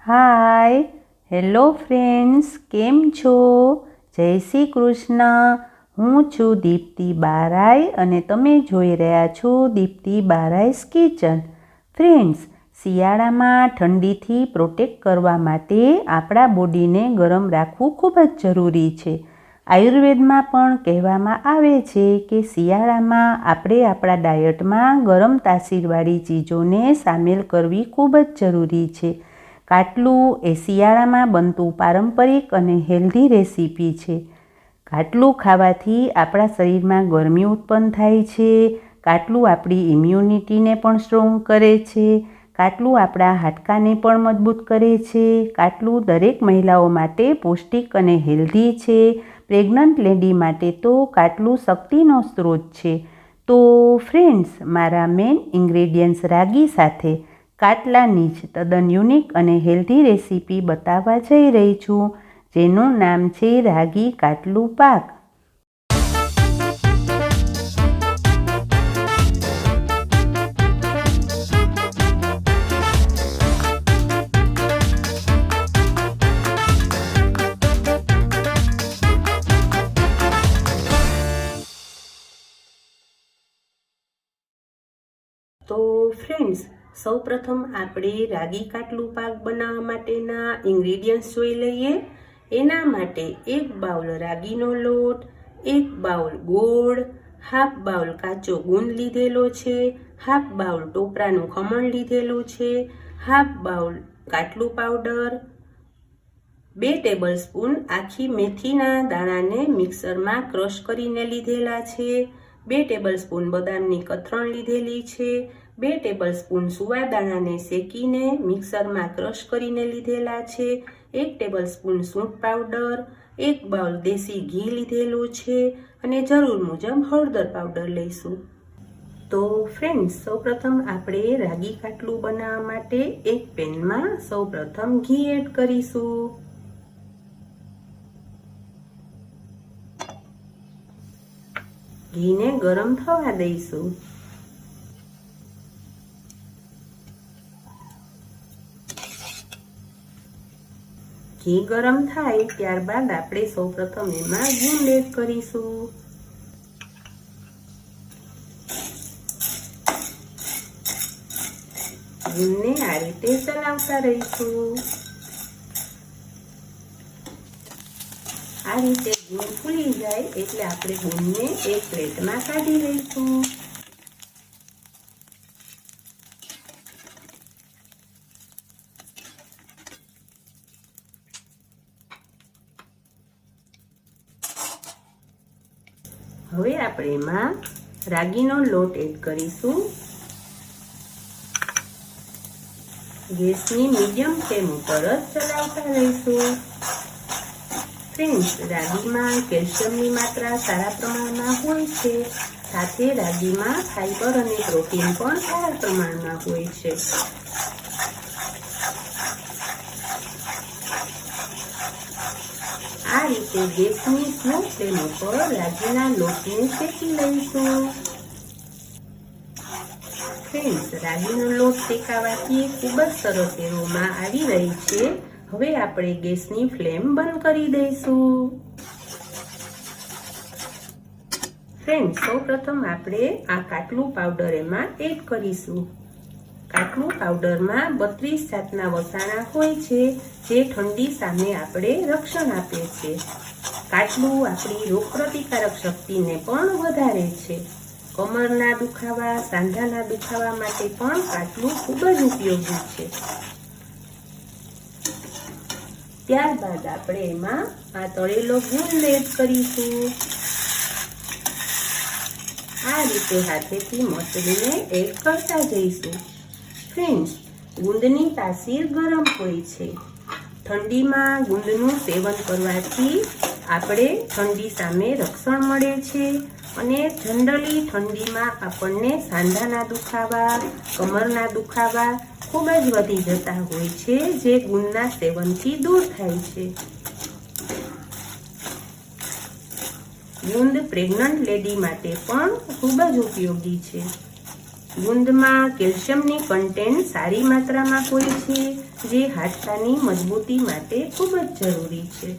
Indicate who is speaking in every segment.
Speaker 1: Hi hello friends, કેમ છો? જય શ્રી કૃષ્ણ. હું છું દીપ્તિ બારાઈ અને તમે જોઈ રહ્યા છો દીપ્તિ બારાઈસ કિચન. ફ્રેન્ડ્સ, શિયાળામાં ઠંડીથી પ્રોટેક્ટ કરવા માટે આપણા બોડીને ગરમ રાખવું ખૂબ જ જરૂરી છે. આયુર્વેદમાં પણ કહેવામાં આવે છે કે શિયાળામાં આપણે આપણા ડાયટમાં ગરમ તાસીરવાળી ચીજોને સામેલ કરવી ખૂબ જ જરૂરી છે. કાટલું એ શિયાળામાં બનતું પારંપરિક અને હેલ્ધી રેસીપી છે. કાટલું ખાવાથી આપણા શરીરમાં ગરમી ઉત્પન્ન થાય છે. કાટલું આપણી ઇમ્યુનિટીને પણ સ્ટ્રોંગ કરે છે. કાટલું આપણા હાડકાને પણ મજબૂત કરે છે. કાટલું દરેક મહિલાઓ માટે પૌષ્ટિક અને હેલ્ધી છે. પ્રેગ્નન્ટ લેડી માટે તો કાટલું શક્તિનો સ્ત્રોત છે. તો ફ્રેન્ડ્સ, મારા મેઇન ઇન્ગ્રેડિયન્ટ્સ રાગી સાથે કાટલાની જ તદ્દન યુનિક અને હેલ્ધી રેસીપી બતાવવા જઈ રહી છું, જેનું નામ છે રાગી કાટલું પાક. તો ફ્રેન્ડ્સ, સૌપ્રથમ આપણે રાગી કાટલું પાક બનાવવા માટેના ઇન્ગ્રેડિયન્ટ્સ જોઈ લઈએ. એના માટે 1 બાઉલ રાગીનો લોટ, 1 બાઉલ ગોળ, હાફ બાઉલ કાચો ગુંદ લીધેલો છે, હાફ બાઉલ ટોપરાનું ખમણ લીધેલું છે, હાફ બાઉલ કાટલું પાવડર, 2 ટેબલ સ્પૂન આખી મેથીના દાણાને મિક્સરમાં ક્રશ કરીને લીધેલા છે, 2 ટેબલ સ્પૂન બદામની કતરણ લીધેલી છે, 2 ટેબલ સ્પૂન સુવાદાણાને શેકીને મિક્સરમાં ક્રશ કરીને લીધેલા છે, 1 ટેબલ સ્પૂન સૂંઠ પાવડર, 1 બાઉલ દેશી ઘી લીધેલું છે અને જરૂર મુજબ હળદર પાવડર લઈશું. તો ફ્રેન્ડ્સ, સૌપ્રથમ આપણે રાગી કાટલું બનાવવા માટે એક પેનમાં સૌપ્રથમ ઘી એડ કરીશું. ઘીને ગરમ થવા દઈશું. ઘી ગરમ થાય ત્યારબાદ આપણે સૌપ્રથમ એમાં ગુંદ એડ કરીશું. ગુંદને આ રીતે ચલાવતા રહીશું. આ રીતે ગુંદ ફૂલી જાય એટલે આપણે ગુંદને એક પ્લેટમાં કાઢી લઈશું. હવે આપણે એમાં રાગીનો લોટ એડ કરીશું. ગેસની મીડિયમ ફ્લેમ ઉપર જ ચલાવતા રહીશું. ફ્રેન્ડ્સ, રાગીમાં કેલ્શિયમની માત્રા સારા પ્રમાણમાં હોય છે. સાથે રાગીમાં ફાઈબર અને પ્રોટીન પણ સારા પ્રમાણમાં હોય છે. આ રીતે ગેસની સ્લો ફ્લેમ ઉપર રાગીના લોટને શેકી લઈશું. ફ્રેન્ડ્સ, રાગીનો લોટ શેકાવાથી ખૂબ જ સરસ એરોમાં આવી રહી છે. હવે આપણે ગેસની ફ્લેમ બંધ કરી દઈશું. ફ્રેન્ડ્સ, સૌપ્રથમ આપણે આ કાટલું પાવડર એમાં એડ કરીશું. કાટલું પાવડરમાં 32 જાતના વસાણા હોય છે, જે ઠંડી સામે આપણે રક્ષણ આપે છે. કાટલું આપણી રોગપ્રતિકારક શક્તિને પણ વધારે છે. કમરના દુખાવા, સાંધાના દુખાવા માટે પણ કાટલું ખૂબ જ ઉપયોગી છે. ત્યારબાદ આપણે એમાં આ તળેલો ગુંદ એડ કરીશું. આ રીતે હાથેથી મસળીને એડ કરતા જઈશું. ફ્રેન્ડ્સ, ગુંદની તાસીર ગરમ હોય છે. ઠંડીમાં ગુંદનું સેવન કરવાથી આપણે ઠંડી સામે રક્ષણ મળે છે અને જનરલી ઠંડીમાં આપણને સાંધાના દુખાવા, કમરના દુખાવા ખૂબ જ વધી જતા હોય છે, જે ગુંદના સેવનથી દૂર થાય છે. ગુંદ પ્રેગ્નન્ટ લેડી માટે પણ ખૂબ જ ઉપયોગી છે. ગુંદમાં કેલ્શિયમની કન્ટેન્ટ સારી માત્રામાં હોય છે, જે હાડકાની મજબૂતી માટે ખૂબ જ જરૂરી છે.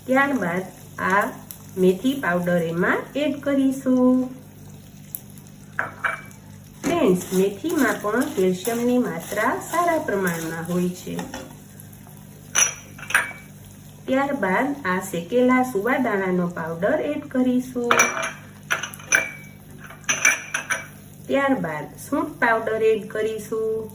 Speaker 1: ત્યારબાદ આ મેથી પાવડર એમાં એડ કરીશું. ફ્રેન્ડ્સ, મેથીમાં પણ કેલ્શિયમની માત્રા સારા પ્રમાણમાં હોય છે. ત્યારબાદ આ શેકેલા સુવાદાણાનો પાવડર એડ કરીશું. ત્યારબાદ સૂંઠ પાવડર એડ કરીશું.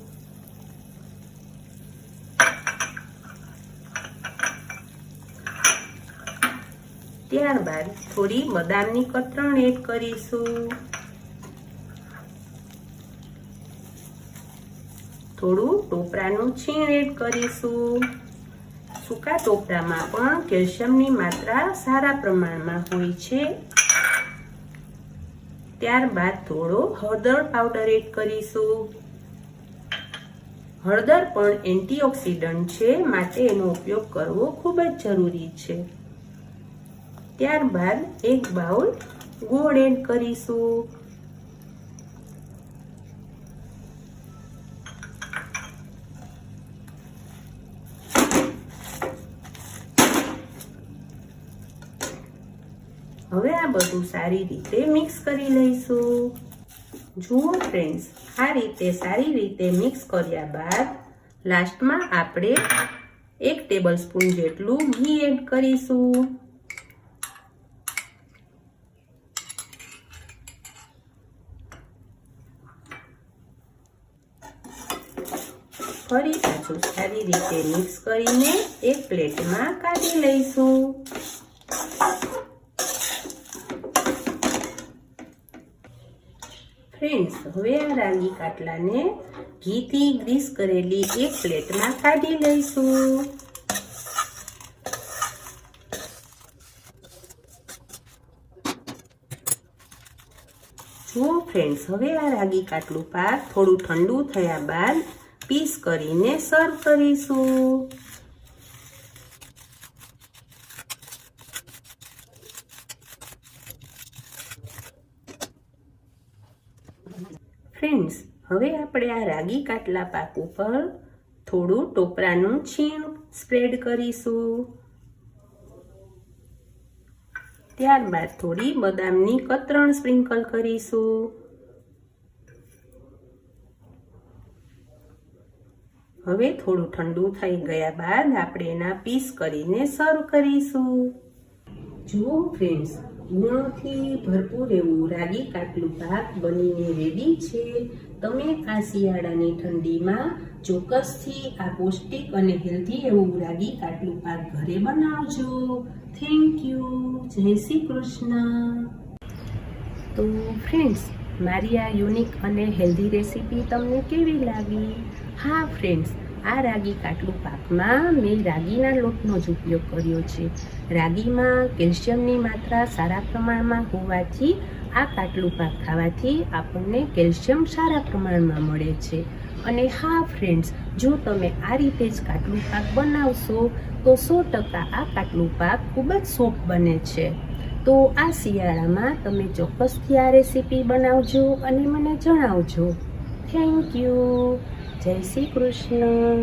Speaker 1: ત્યારબાદ થોડી બદામની કતરણ એડ કરીશું. થોડું ટોપરાનું છીણ એડ કરીશું. સૂકા ટોપરામાં પણ કેલ્શિયમની માત્રા સારા પ્રમાણમાં હોય છે. ત્યારબાદ થોડો હળદર પાવડર એડ કરીશું. હળદર પણ એન્ટીઓક્સિડન્ટ છે, માટે એનો ઉપયોગ કરવો ખૂબ જ જરૂરી છે. ત્યારબાદ એક બાઉલ ગોળ એડ કરીશું. હવે આ બધું સારી રીતે મિક્સ કરી લઈશું. જુઓ ફ્રેન્ડ્સ, આ રીતે સારી રીતે મિક્સ કર્યા બાદ લાસ્ટમાં આપણે 1 ટેબલસ્પૂન જેટલું ઘી એડ કરીશું. ફરી પાછું સારી રીતે મિક્સ કરીને એક પ્લેટમાં કાઢી લઈશું. ફ્રેન્ડ્સ, હવે આ રાગી કાટલાને ઘીથી ગ્રીસ કરેલી એક પ્લેટમાં કાઢી લઈશું. જુઓ ફ્રેન્ડ્સ, હવે આ રાગી કાટલું પાક થોડું ઠંડુ થયા બાદ પીસ કરીને સર્વ કરીશું. ફ્રેન્ડ્સ, હવે આપણે આ રાગી કાટલા પાક ઉપર થોડું ટોપરાનું છીણ સ્પ્રેડ કરીશું. ત્યારબાદ થોડી બદામની કતરણ સ્પ્રિંકલ કરીશું. હવે થોડું ઠંડુ થઈ ગયા બાદ આપણે એના પીસ કરીને સર્વ કરીશું. જુઓ ફ્રેન્ડ્સ, ગુણોથી ભરપૂર એવું રાગી કાટલું પાક બનીને રેડી છે. તમે આ શિયાળાની ઠંડીમાં ચોક્કસથી આ પૌષ્ટિક અને હેલ્ધી એવું રાગી કાટલું પાક ઘરે બનાવજો. Thank you. જય શ્રી કૃષ્ણ. તો ફ્રેન્ડ્સ, મારી આ યુનિક અને હેલ્ધી રેસીપી તમને કેવી લાગી? હા ફ્રેન્ડ્સ, આ રાગી કાટલું પાકમાં મેં રાગીના લોટનો જ ઉપયોગ કર્યો છે. રાગીમાં કેલ્શિયમની માત્રા સારા પ્રમાણમાં હોવાથી આ કાટલું પાક ખાવાથી આપણને કેલ્શિયમ સારા પ્રમાણમાં મળે છે. અને હા ફ્રેન્ડ્સ, જો તમે આ રીતે જ કાટલું પાક બનાવશો તો 100% આ કાટલું પાક ખૂબ જ સોફ્ટ બને છે. તો આ શિયાળામાં તમે ચોક્કસથી આ રેસીપી બનાવજો અને મને જણાવજો. Thank you. જય શ્રી કૃષ્ણ.